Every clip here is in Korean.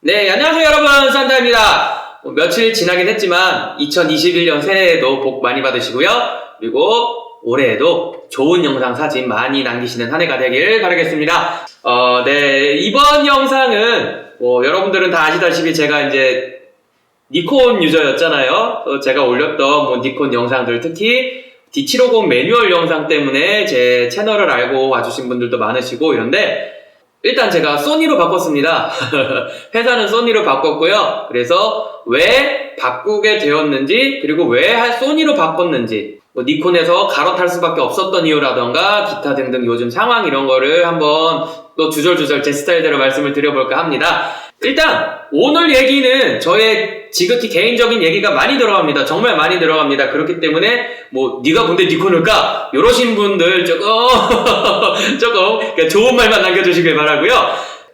네, 안녕하세요 여러분, 산타입니다. 며칠 지나긴 했지만 2021년 새해에도 복 많이 받으시고요. 그리고 올해에도 좋은 영상 사진 많이 남기시는 한 해가 되길 바라겠습니다. 네, 이번 영상은 여러분들은 다 아시다시피 제가 이제 니콘 유저였잖아요. 제가 올렸던 니콘 영상들, 특히 D750 매뉴얼 영상 때문에 제 채널을 알고 와주신 분들도 많으시고 이런데, 일단 제가 소니로 바꿨습니다. 회사는 소니로 바꿨고요. 그래서 왜 바꾸게 되었는지, 그리고 왜 소니로 바꿨는지, 니콘에서 갈아탈 수밖에 없었던 이유라던가 기타 등등 요즘 상황 이런 거를 한번 또 주절주절 제 스타일대로 말씀을 드려볼까 합니다. 일단 오늘 얘기는 저의 지극히 개인적인 얘기가 많이 들어갑니다. 정말 많이 들어갑니다. 그렇기 때문에 네가 뭔데 니콘을 까? 이러신 분들 조금 좋은 말만 남겨주시길 바라고요.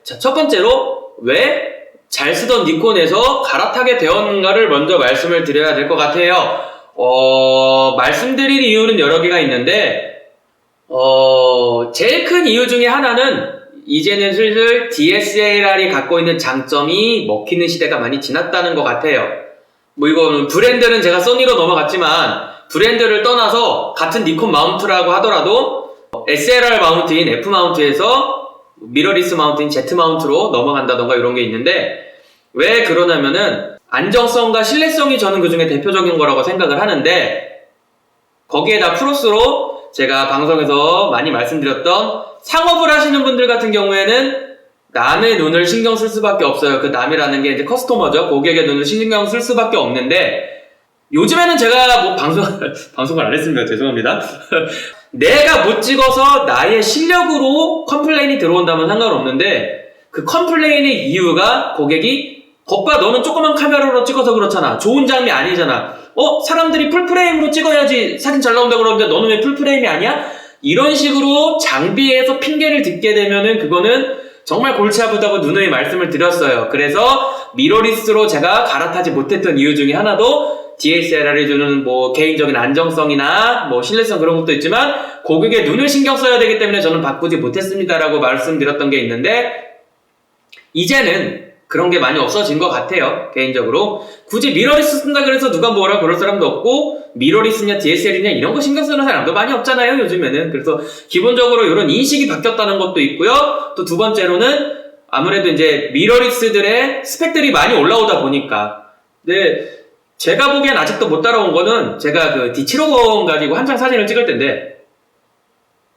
자, 첫 번째로 왜 잘 쓰던 니콘에서 갈아타게 되었는가를 먼저 말씀을 드려야 될 것 같아요. 말씀드릴 이유는 여러 개가 있는데, 제일 큰 이유 중에 하나는 이제는 슬슬 DSLR이 갖고 있는 장점이 먹히는 시대가 많이 지났다는 것 같아요. 이거는 브랜드는 제가 소니로 넘어갔지만, 브랜드를 떠나서 같은 니콘 마운트라고 하더라도 SLR 마운트인 F 마운트에서 미러리스 마운트인 Z 마운트로 넘어간다던가 이런 게 있는데, 왜 그러냐면은 안정성과 신뢰성이 저는 그 중에 대표적인 거라고 생각을 하는데, 거기에다 플러스로 제가 방송에서 많이 말씀드렸던 상업을 하시는 분들 같은 경우에는 남의 눈을 신경 쓸 수밖에 없어요. 그 남이라는 게 이제 커스터머죠. 고객의 눈을 신경 쓸 수밖에 없는데, 요즘에는 제가 방송을 안 했습니다. 죄송합니다. 내가 못 찍어서 나의 실력으로 컴플레인이 들어온다면 상관없는데, 그 컴플레인의 이유가 고객이 겉봐 너는 조그만 카메라로 찍어서 그렇잖아. 좋은 장비 아니잖아. 사람들이 풀프레임으로 찍어야지 사진 잘 나온다고 그러는데 너는 왜 풀프레임이 아니야? 이런 식으로 장비에서 핑계를 듣게 되면은 그거는 정말 골치 아프다고 누누이 말씀을 드렸어요. 그래서 미러리스로 제가 갈아타지 못했던 이유 중에 하나도 DSLR이 주는 개인적인 안정성이나 신뢰성 그런 것도 있지만 고객의 눈을 신경 써야 되기 때문에 저는 바꾸지 못했습니다라고 말씀드렸던 게 있는데, 이제는 그런 게 많이 없어진 것 같아요. 개인적으로 굳이 미러리스 쓴다 그래서 누가 뭐라 그럴 사람도 없고, 미러리스냐 DSLR이냐 이런 거 신경 쓰는 사람도 많이 없잖아요 요즘에는. 그래서 기본적으로 이런 인식이 바뀌었다는 것도 있고요. 또 두 번째로는 아무래도 이제 미러리스들의 스펙들이 많이 올라오다 보니까, 근데 제가 보기엔 아직도 못 따라온 거는, 제가 그 D750 가지고 한 장 사진을 찍을 텐데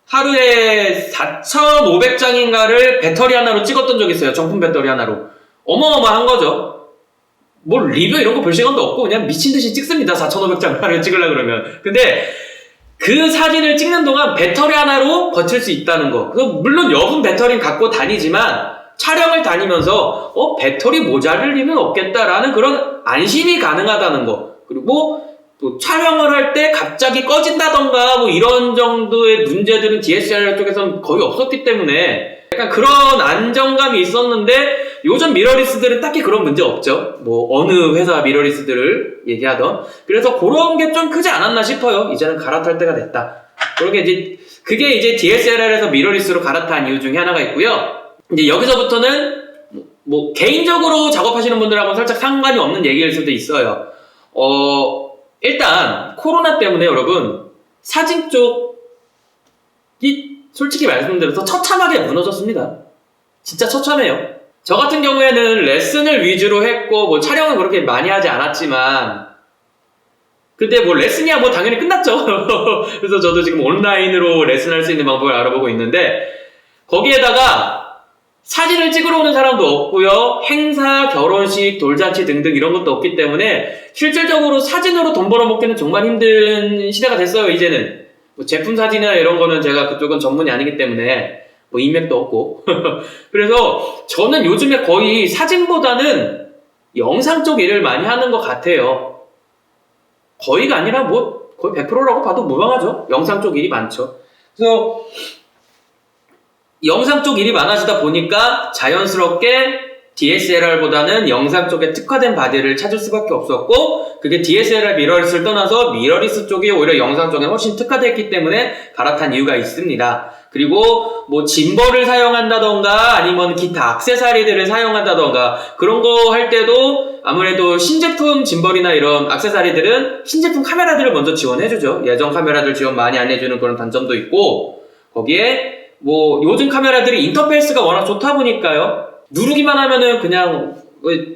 하루에 4,500장인가를 배터리 하나로 찍었던 적이 있어요. 정품 배터리 하나로. 어마어마한 거죠. 리뷰 이런 거 볼 시간도 없고 그냥 미친듯이 찍습니다. 4,500장을 찍으려고 그러면. 근데 그 사진을 찍는 동안 배터리 하나로 버틸 수 있다는 거. 물론 여분 배터리는 갖고 다니지만 촬영을 다니면서 배터리 모자랄 일은 없겠다라는 그런 안심이 가능하다는 거. 그리고 또 촬영을 할 때 갑자기 꺼진다던가 이런 정도의 문제들은 DSLR 쪽에서는 거의 없었기 때문에 약간 그런 안정감이 있었는데, 요즘 미러리스들은 딱히 그런 문제 없죠. 어느 회사 미러리스들을 얘기하던. 그래서 그런 게 좀 크지 않았나 싶어요. 이제는 갈아탈 때가 됐다. 그게 이제 DSLR에서 미러리스로 갈아탄 이유 중에 하나가 있고요. 이제 여기서부터는 개인적으로 작업하시는 분들하고는 살짝 상관이 없는 얘기일 수도 있어요. 일단 코로나 때문에 여러분 사진 쪽이 솔직히 말씀드려서 처참하게 무너졌습니다. 진짜 처참해요. 저 같은 경우에는 레슨을 위주로 했고 촬영은 그렇게 많이 하지 않았지만, 근데 레슨이야 당연히 끝났죠. 그래서 저도 지금 온라인으로 레슨할 수 있는 방법을 알아보고 있는데, 거기에다가 사진을 찍으러 오는 사람도 없고요. 행사, 결혼식, 돌잔치 등등 이런 것도 없기 때문에 실질적으로 사진으로 돈 벌어먹기는 정말 힘든 시대가 됐어요. 이제는 제품 사진이나 이런 거는 제가 그쪽은 전문이 아니기 때문에 인맥도 없고 그래서 저는 요즘에 거의 사진보다는 영상 쪽 일을 많이 하는 것 같아요. 거의가 아니라 거의 100%라고 봐도 무방하죠. 영상 쪽 일이 많죠. 그래서 영상 쪽 일이 많아지다 보니까 자연스럽게 DSLR보다는 영상 쪽에 특화된 바디를 찾을 수밖에 없었고, 그게 DSLR 미러리스를 떠나서 미러리스 쪽이 오히려 영상 쪽에 훨씬 특화됐기 때문에 갈아탄 이유가 있습니다. 그리고 뭐 짐벌을 사용한다던가 아니면 기타 액세서리들을 사용한다던가 그런 거 할 때도 아무래도 신제품 짐벌이나 이런 액세서리들은 신제품 카메라들을 먼저 지원해주죠. 예전 카메라들 지원 많이 안 해주는 그런 단점도 있고, 거기에 뭐 요즘 카메라들이 인터페이스가 워낙 좋다 보니까요, 누르기만 하면은 그냥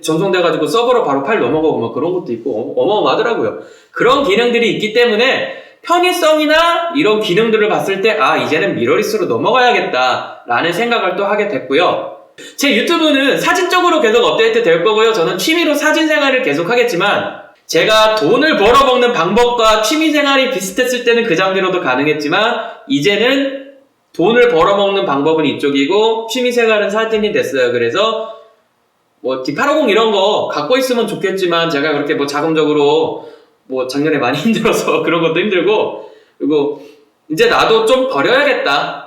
전송돼가지고 서버로 바로 파일 넘어가고 뭐 그런 것도 있고 어마어마하더라고요. 그런 기능들이 있기 때문에 편의성이나 이런 기능들을 봤을 때 이제는 미러리스로 넘어가야겠다 라는 생각을 또 하게 됐고요. 제 유튜브는 사진적으로 계속 업데이트 될 거고요. 저는 취미로 사진 생활을 계속 하겠지만, 제가 돈을 벌어먹는 방법과 취미 생활이 비슷했을 때는 그 장비로도 가능했지만, 이제는 돈을 벌어먹는 방법은 이쪽이고 취미 생활은 사진이 됐어요. 그래서 뭐 D850 이런 거 갖고 있으면 좋겠지만, 제가 그렇게 뭐 자금적으로 뭐 작년에 많이 힘들어서 그런 것도 힘들고, 그리고 이제 나도 좀 버려야겠다.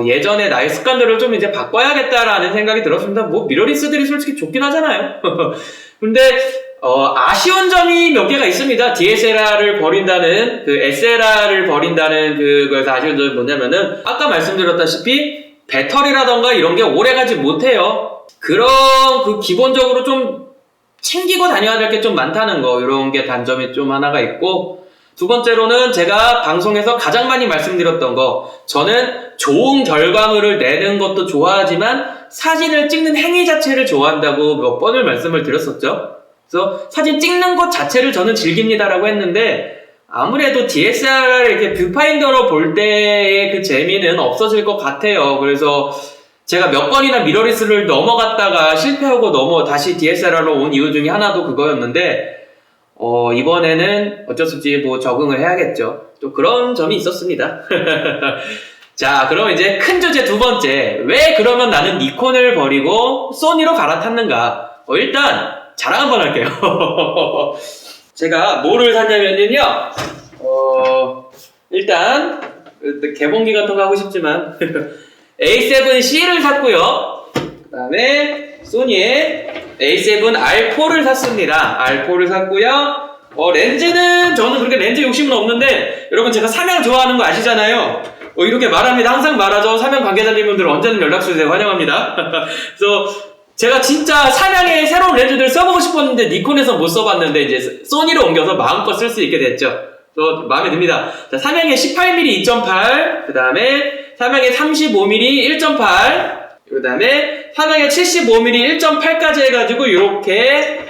예전에 나의 습관들을 좀 이제 바꿔야겠다라는 생각이 들었습니다. 뭐 미러리스들이 솔직히 좋긴 하잖아요. 근데 아쉬운 점이 몇 개가 있습니다. DSLR을 버린다는, SLR을 버린다는 그거에서 아쉬운 점이 뭐냐면은, 아까 말씀드렸다시피 배터리라던가 이런 게 오래 가지 못해요. 그런 기본적으로 좀 챙기고 다녀야 될 게 좀 많다는 거, 이런 게 단점이 좀 하나가 있고, 두 번째로는 제가 방송에서 가장 많이 말씀드렸던 거, 저는 좋은 결과물을 내는 것도 좋아하지만 사진을 찍는 행위 자체를 좋아한다고 몇 번을 말씀을 드렸었죠. 그래서 사진 찍는 것 자체를 저는 즐깁니다라고 했는데, 아무래도 DSLR을 이렇게 뷰파인더로 볼 때의 그 재미는 없어질 것 같아요. 그래서 제가 몇 번이나 미러리스를 넘어갔다가 실패하고 다시 DSLR로 온 이유 중에 하나도 그거였는데, 이번에는 어쩔 수 없이 뭐 적응을 해야겠죠. 또 그런 점이 있었습니다. 자, 그럼 이제 큰 주제 두 번째. 왜 그러면 나는 니콘을 버리고 소니로 갈아탔는가? 일단 자랑 한번 할게요. 제가 뭐를 샀냐면요, 일단 개봉기 같은 거 하고 싶지만 A7C를 샀고요. 그 다음에 소니의 A7R4를 샀습니다. R4를 샀고요. 렌즈는 저는 그렇게 렌즈 욕심은 없는데, 여러분 제가 삼양 좋아하는 거 아시잖아요. 이렇게 말합니다. 항상 말하죠. 삼양 관계자님들 언제든 연락 주세요. 환영합니다. 그래서 제가 진짜 삼양의 새로운 렌즈들 써보고 싶었는데 니콘에서 못 써봤는데 이제 소니로 옮겨서 마음껏 쓸 수 있게 됐죠. 그래서 마음에 듭니다. 자, 삼양의 18mm 2.8, 그 다음에 삼양의 35mm 1.8, 그 다음에 삼양의 75mm 1.8까지 해가지고 이렇게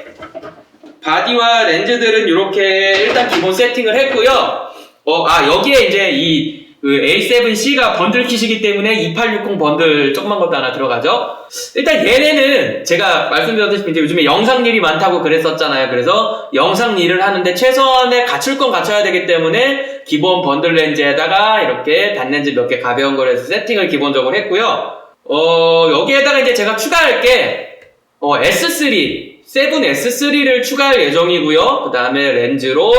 바디와 렌즈들은 이렇게 일단 기본 세팅을 했고요. 여기에 이제 이 A7C가 번들 킷이기 때문에 2860 번들 조그만 것도 하나 들어가죠. 일단 얘네는 제가 말씀드렸다시피 이제 요즘에 영상일이 많다고 그랬었잖아요. 그래서 영상일을 하는데 최소한의 갖출 건 갖춰야 되기 때문에 기본 번들 렌즈에다가 이렇게 단렌즈 몇 개 가벼운 거를 해서 세팅을 기본적으로 했고요. 여기에다가 이제 제가 추가할 게 S3, 7S3를 추가할 예정이고요. 그 다음에 렌즈로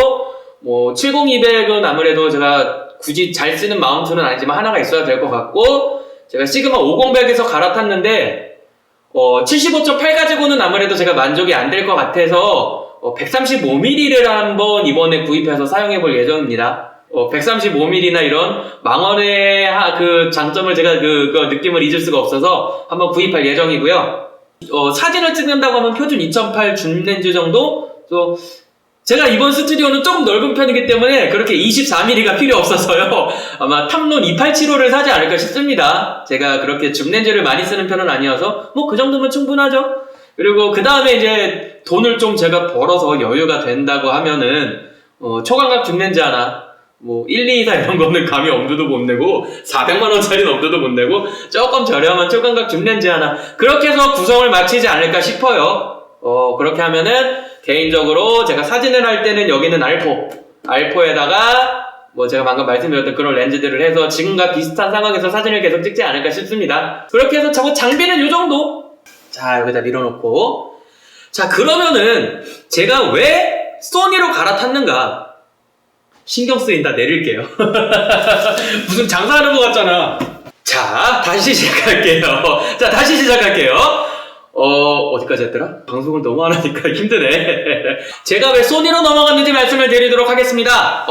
뭐 70200은 아무래도 제가 굳이 잘 쓰는 마운트는 아니지만 하나가 있어야 될 것 같고, 제가 시그마 50100에서 갈아탔는데 75.8 가지고는 아무래도 제가 만족이 안 될 것 같아서 135mm를 한번 이번에 구입해서 사용해 볼 예정입니다. 135mm나 이런 망원의 그 장점을 제가 그 느낌을 잊을 수가 없어서 한번 구입할 예정이고요. 사진을 찍는다고 하면 표준 2008 줌 렌즈 정도? 제가 이번 스튜디오는 조금 넓은 편이기 때문에 그렇게 24mm가 필요 없어서요. 아마 탐론 2875를 사지 않을까 싶습니다. 제가 그렇게 줌 렌즈를 많이 쓰는 편은 아니어서 뭐 그 정도면 충분하죠. 그리고 그 다음에 이제 돈을 좀 제가 벌어서 여유가 된다고 하면은 초광각 줌 렌즈 하나, 뭐 1, 2, 4 이런 거는 감히 엄두도 못 내고 400만원짜리는 엄두도 못 내고 조금 저렴한 초광각 줌 렌즈 하나, 그렇게 해서 구성을 마치지 않을까 싶어요. 그렇게 하면은 개인적으로 제가 사진을 할 때는 여기는 R4에다가 뭐 제가 방금 말씀드렸던 그런 렌즈들을 해서 지금과 비슷한 상황에서 사진을 계속 찍지 않을까 싶습니다. 그렇게 해서 장비는 이 정도. 자, 여기다 밀어놓고, 자, 그러면은 제가 왜 소니로 갈아탔는가? 신경 쓰인다, 내릴게요. 무슨 장사하는 것 같잖아. 자, 다시 시작할게요. 어디까지 했더라? 방송을 너무 안 하니까 힘드네. 제가 왜 소니로 넘어갔는지 말씀을 드리도록 하겠습니다.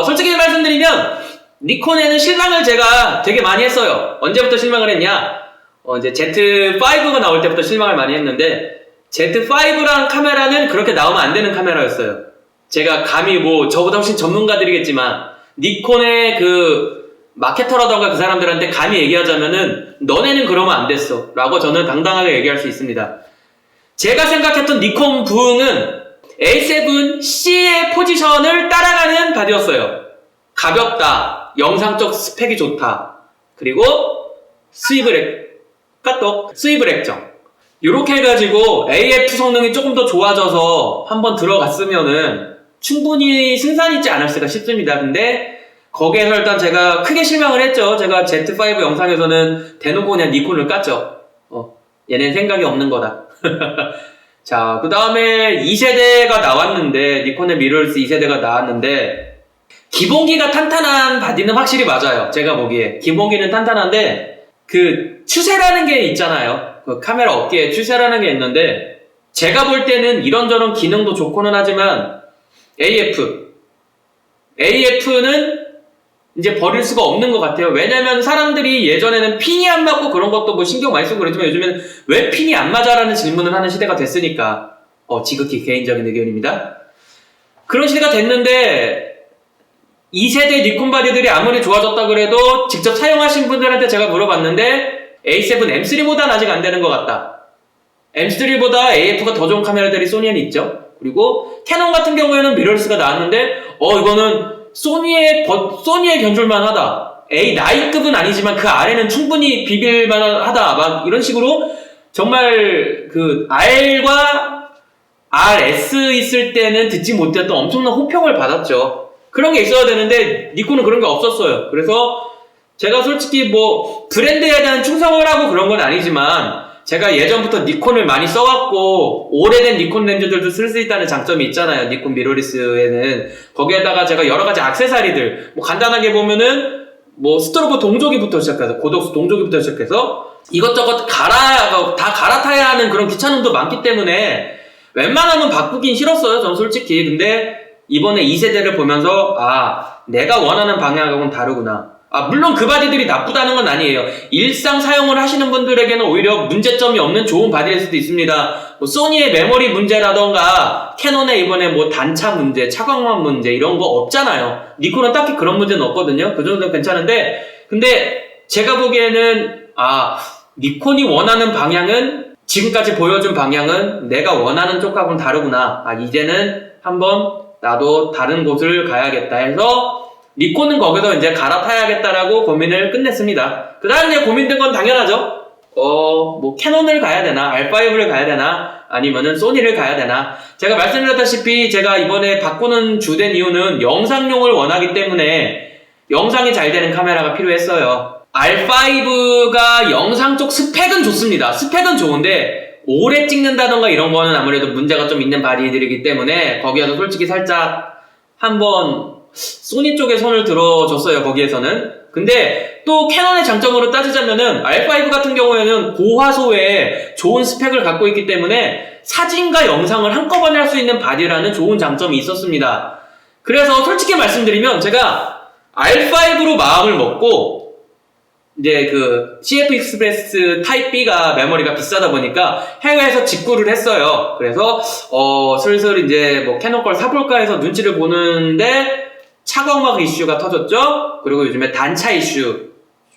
솔직히 말씀드리면 니콘에는 실망을 제가 되게 많이 했어요. 언제부터 실망을 했냐? 이제 Z5가 나올 때부터 실망을 많이 했는데, Z5란 카메라는 그렇게 나오면 안 되는 카메라였어요. 제가 감히 뭐, 저보다 훨씬 전문가들이겠지만, 니콘의 그, 마케터라던가 그 사람들한테 감히 얘기하자면은, 너네는 그러면 안 됐어. 라고 저는 당당하게 얘기할 수 있습니다. 제가 생각했던 니콘 부흥은 A7C의 포지션을 따라가는 바디였어요. 가볍다, 영상적 스펙이 좋다, 그리고 스위블 액정 요렇게 해가지고 AF 성능이 조금 더 좋아져서 한번 들어갔으면은 충분히 승산이 있지 않았을까 싶습니다. 근데 거기에서 일단 제가 크게 실망을 했죠. 제가 Z5 영상에서는 대놓고 그냥 니콘을 깠죠. 얘네는 생각이 없는 거다. 자, 그 다음에 2세대가 나왔는데, 니콘의 미러리스 2세대가 나왔는데, 기본기가 탄탄한 바디는 확실히 맞아요. 제가 보기에. 기본기는 탄탄한데, 그 추세라는 게 있잖아요. 그 카메라 업계에 추세라는 게 있는데, 제가 볼 때는 이런저런 기능도 좋고는 하지만, AF는 이제 버릴 수가 없는 것 같아요. 왜냐면 사람들이 예전에는 핀이 안 맞고 그런 것도 뭐 신경 많이 쓰고 그랬지만 요즘에는 왜 핀이 안 맞아라는 질문을 하는 시대가 됐으니까. 지극히 개인적인 의견입니다. 그런 시대가 됐는데 2세대 니콘 바디들이 아무리 좋아졌다 그래도 직접 사용하신 분들한테 제가 물어봤는데 A7 M3보다는 아직 안 되는 것 같다. M3보다 AF가 더 좋은 카메라들이 소니에는 있죠. 그리고 캐논 같은 경우에는 미러리스가 나왔는데 이거는 소니의 견줄만 하다. A9급은 아니지만 그 아래는 충분히 비빌만 하다. 막 이런 식으로 정말 그 R과 RS 있을 때는 듣지 못했던 엄청난 호평을 받았죠. 그런 게 있어야 되는데 니콘은 그런 게 없었어요. 그래서 제가 솔직히 뭐 브랜드에 대한 충성을 하고 그런 건 아니지만 제가 예전부터 니콘을 많이 써왔고 오래된 니콘 렌즈들도 쓸 수 있다는 장점이 있잖아요. 니콘 미러리스에는. 거기에다가 제가 여러가지 액세서리들 뭐 간단하게 보면은 뭐 스트로보 동조기부터 시작해서 고덕수 동조기부터 시작해서 이것저것 다 갈아타야 하는 그런 귀찮음도 많기 때문에 웬만하면 바꾸긴 싫었어요. 전 솔직히. 근데 이번에 2세대를 보면서 내가 원하는 방향하고는 다르구나. 물론 그 바디들이 나쁘다는 건 아니에요. 일상 사용을 하시는 분들에게는 오히려 문제점이 없는 좋은 바디일 수도 있습니다. 뭐 소니의 메모리 문제라던가 캐논의 이번에 뭐 단차 문제, 차광만 문제 이런 거 없잖아요. 니콘은 딱히 그런 문제는 없거든요. 그 정도는 괜찮은데 근데 제가 보기에는 니콘이 원하는 방향은 지금까지 보여준 방향은 내가 원하는 쪽하고는 다르구나. 이제는 한번 나도 다른 곳을 가야겠다 해서 니콘은 거기서 이제 갈아타야겠다라고 고민을 끝냈습니다. 그 다음 이제 고민된 건 당연하죠. 뭐 캐논을 가야 되나, R5를 가야 되나, 아니면은 소니를 가야 되나. 제가 말씀드렸다시피 제가 이번에 바꾸는 주된 이유는 영상용을 원하기 때문에 영상이 잘 되는 카메라가 필요했어요. R5가 영상 쪽 스펙은 좋습니다. 스펙은 좋은데 오래 찍는다던가 이런 거는 아무래도 문제가 좀 있는 바디들이기 때문에 거기에서 솔직히 살짝 한번 소니 쪽에 손을 들어줬어요. 거기에서는. 근데 또 캐논의 장점으로 따지자면은 R5 같은 경우에는 고화소에 좋은 스펙을 갖고 있기 때문에 사진과 영상을 한꺼번에 할 수 있는 바디라는 좋은 장점이 있었습니다. 그래서 솔직히 말씀드리면 제가 R5로 마음을 먹고 이제 그 CF 익스프레스 타입 B가 메모리가 비싸다 보니까 해외에서 직구를 했어요. 그래서 슬슬 이제 뭐 캐논 걸 사볼까 해서 눈치를 보는데 차광막 이슈가 터졌죠. 그리고 요즘에 단차 이슈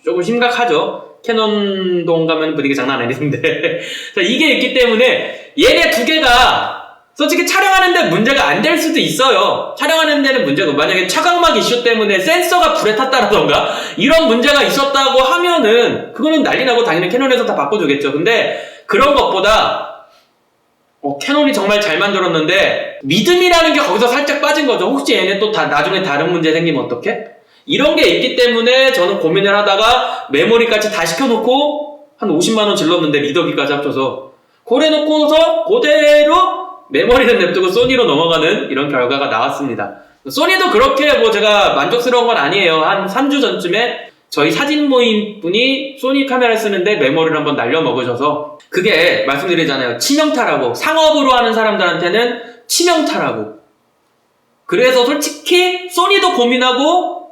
조금 심각하죠. 캐논동 가면 분위기 장난 아닌데 자, 이게 있기 때문에 얘네 두 개가 솔직히 촬영하는데 문제가 안 될 수도 있어요. 촬영하는 데는 문제가 만약에 차광막 이슈 때문에 센서가 불에 탔다라던가 이런 문제가 있었다고 하면은 그거는 난리 나고 당연히 캐논에서 다 바꿔주겠죠. 근데 그런 것보다 캐논이 정말 잘 만들었는데 믿음이라는 게 거기서 살짝 빠진 거죠. 혹시 얘네 또 나중에 다른 문제 생기면 어떡해? 이런 게 있기 때문에 저는 고민을 하다가 메모리까지 다 시켜놓고 한 50만원 질렀는데 리더기까지 합쳐서 그래 놓고서 그대로 메모리는 냅두고 소니로 넘어가는 이런 결과가 나왔습니다. 소니도 그렇게 뭐 제가 만족스러운 건 아니에요. 한 3주 전쯤에 저희 사진 모임 분이 소니 카메라 쓰는데 메모리를 한번 날려먹으셔서 그게 말씀드리잖아요. 치명타라고. 상업으로 하는 사람들한테는 치명타라고. 그래서 솔직히 소니도 고민하고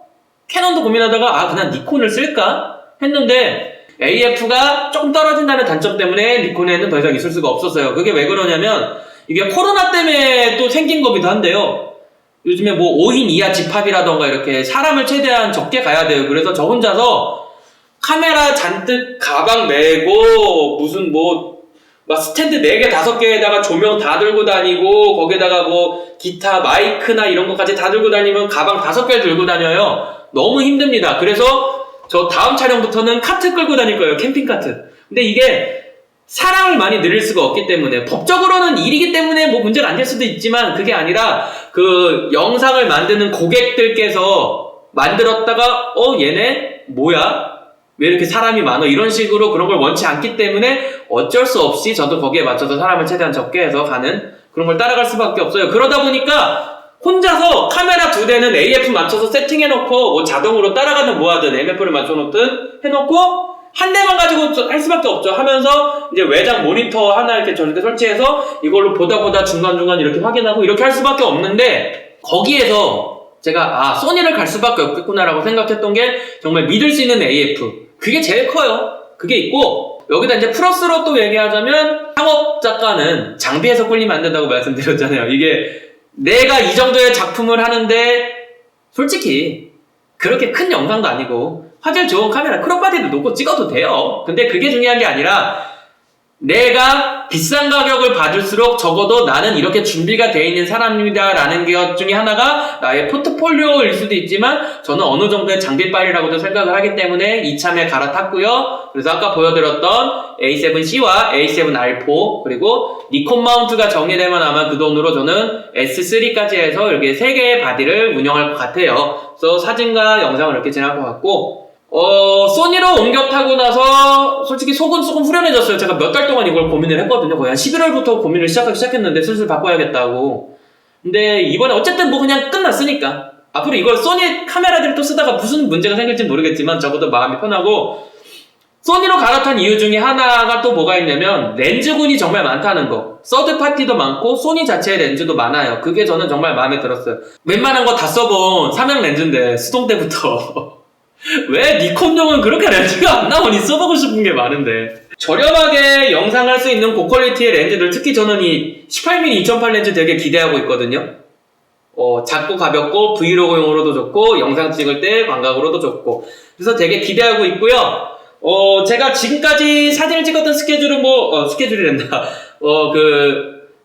캐논도 고민하다가 그냥 니콘을 쓸까 했는데 AF가 조금 떨어진다는 단점 때문에 니콘에는 더 이상 있을 수가 없었어요. 그게 왜 그러냐면 이게 코로나 때문에 또 생긴 거기도 한데요. 요즘에 뭐 5인 이하 집합이라던가 이렇게 사람을 최대한 적게 가야 돼요. 그래서 저 혼자서 카메라 잔뜩 가방 메고 무슨 막 스탠드 4개, 5개에다가 조명 다 들고 다니고 거기에다가 뭐 기타, 마이크나 이런 것까지 다 들고 다니면 가방 5개 들고 다녀요. 너무 힘듭니다. 그래서 저 다음 촬영부터는 카트 끌고 다닐 거예요. 캠핑 카트. 근데 이게 사람을 많이 늘릴 수가 없기 때문에 법적으로는 일이기 때문에 뭐 문제가 안 될 수도 있지만 그게 아니라 그 영상을 만드는 고객들께서 만들었다가 얘네 뭐야? 왜 이렇게 사람이 많어? 이런 식으로 그런 걸 원치 않기 때문에 어쩔 수 없이 저도 거기에 맞춰서 사람을 최대한 적게 해서 가는 그런 걸 따라갈 수밖에 없어요. 그러다 보니까 혼자서 카메라 2대는 AF 맞춰서 세팅해놓고 뭐 자동으로 따라가든 뭐하든 MF를 맞춰놓든 해놓고 한 대만 가지고 할 수밖에 없죠. 하면서 이제 외장 모니터 하나 이렇게 저렇게 설치해서 이걸로 보다 중간중간 이렇게 확인하고 이렇게 할 수밖에 없는데 거기에서 제가 소니를 갈 수밖에 없겠구나라고 생각했던 게 정말 믿을 수 있는 AF 그게 제일 커요. 그게 있고 여기다 이제 플러스로 또 얘기하자면 상업 작가는 장비에서 꿀리면 안 된다고 말씀드렸잖아요. 이게 내가 이 정도의 작품을 하는데 솔직히 그렇게 큰 영상도 아니고 화질 좋은 카메라 크롭바디도 놓고 찍어도 돼요. 근데 그게 중요한 게 아니라 내가 비싼 가격을 받을수록 적어도 나는 이렇게 준비가 돼 있는 사람이다 라는 것 중에 하나가 나의 포트폴리오일 수도 있지만 저는 어느 정도의 장비빨이라고도 생각을 하기 때문에 이참에 갈아탔고요. 그래서 아까 보여드렸던 A7C와 A7R4 그리고 니콘 마운트가 정리되면 아마 그 돈으로 저는 S3까지 해서 이렇게 3개의 바디를 운영할 것 같아요. 그래서 사진과 영상을 이렇게 진행할 것 같고 소니로 옮겨 타고 나서 솔직히 속은 조금 후련해졌어요. 제가 몇 달 동안 이걸 고민을 했거든요. 거의 한 11월부터 고민을 시작하기 시작했는데 슬슬 바꿔야겠다고. 근데 이번에 어쨌든 뭐 그냥 끝났으니까 앞으로 이걸 소니 카메라들을 또 쓰다가 무슨 문제가 생길지 모르겠지만 적어도 마음이 편하고 소니로 갈아탄 이유 중에 하나가 또 뭐가 있냐면 렌즈군이 정말 많다는 거. 서드파티도 많고 소니 자체의 렌즈도 많아요. 그게 저는 정말 마음에 들었어요. 웬만한 거 다 써본 삼양 렌즈인데 수동 때부터 왜 니콘용은 그렇게 렌즈가 안 나오니 써보고 싶은 게 많은데 저렴하게 영상할 수 있는 고퀄리티의 렌즈들 특히 저는 이 18mm 2.8 렌즈 되게 기대하고 있거든요. 작고 가볍고 브이로그용으로도 좋고 영상 찍을 때 광각으로도 좋고 그래서 되게 기대하고 있고요. 제가 지금까지 사진을 찍었던 스케줄은 스케줄이란다.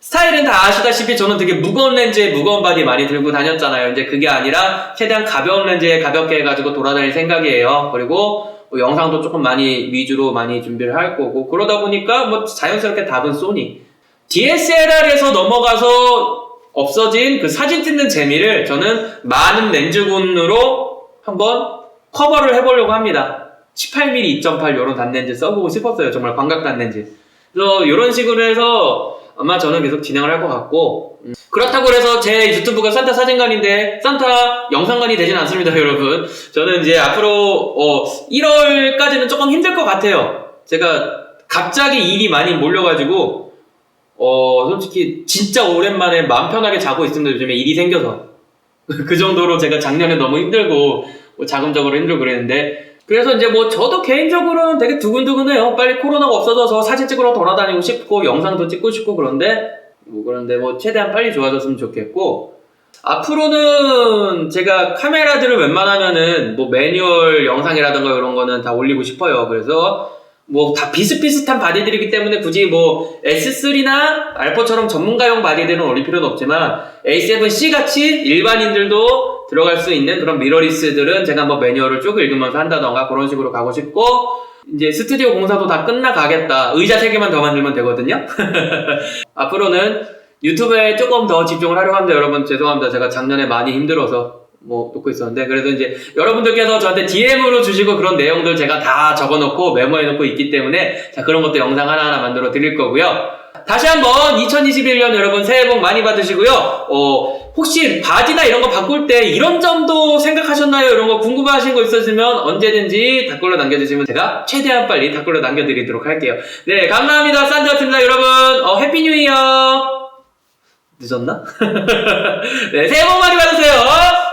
스타일은 다 아시다시피 저는 되게 무거운 렌즈에 무거운 바디 많이 들고 다녔잖아요. 이제 그게 아니라 최대한 가벼운 렌즈에 가볍게 해가지고 돌아다닐 생각이에요. 그리고 영상도 조금 많이 위주로 많이 준비를 할 거고 그러다 보니까 자연스럽게 답은 소니. DSLR에서 넘어가서 없어진 그 사진 찍는 재미를 저는 많은 렌즈군으로 한번 커버를 해보려고 합니다. 18mm 2.8 이런 단렌즈 써보고 싶었어요. 정말 광각 단렌즈. 그래서 이런 식으로 해서 아마 저는 계속 진행을 할 것 같고 그렇다고 해서 제 유튜브가 산타 사진관인데 산타 영상관이 되진 않습니다. 여러분 저는 이제 앞으로 1월까지는 조금 힘들 것 같아요. 제가 갑자기 일이 많이 몰려가지고 솔직히 진짜 오랜만에 마음 편하게 자고 있습니다. 요즘에 일이 생겨서 그 정도로 제가 작년에 너무 힘들고 자금적으로 힘들고 그랬는데 그래서 이제 저도 개인적으로는 되게 두근두근해요. 빨리 코로나가 없어져서 사진 찍으러 돌아다니고 싶고 영상도 찍고 싶고 그런데 최대한 빨리 좋아졌으면 좋겠고 앞으로는 제가 카메라들을 웬만하면은 매뉴얼 영상이라든가 이런 거는 다 올리고 싶어요. 그래서 다 비슷비슷한 바디들이기 때문에 굳이 S3나 알포처럼 전문가용 바디들은 올릴 필요는 없지만 A7C 같이 일반인들도 들어갈 수 있는 그런 미러리스들은 제가 매뉴얼을 쭉 읽으면서 한다던가 그런 식으로 가고 싶고 이제 스튜디오 공사도 다 끝나가겠다. 의자 3개만 더 만들면 되거든요. 앞으로는 유튜브에 조금 더 집중을 하려고 합니다. 여러분 죄송합니다. 제가 작년에 많이 힘들어서 놓고 있었는데 그래서 이제 여러분들께서 저한테 DM으로 주시고 그런 내용들 제가 다 적어놓고 메모해놓고 있기 때문에 자 그런 것도 영상 하나하나 만들어 드릴 거고요. 다시 한번 2021년 여러분 새해 복 많이 받으시고요. 혹시 바지나 이런 거 바꿀 때 이런 점도 생각하셨나요? 이런 거 궁금하신 거 있으시면 언제든지 댓글로 남겨주시면 제가 최대한 빨리 댓글로 남겨드리도록 할게요. 네 감사합니다. 산드였습니다. 여러분 해피 뉴 이어 늦었나? 네 새해 복 많이 받으세요.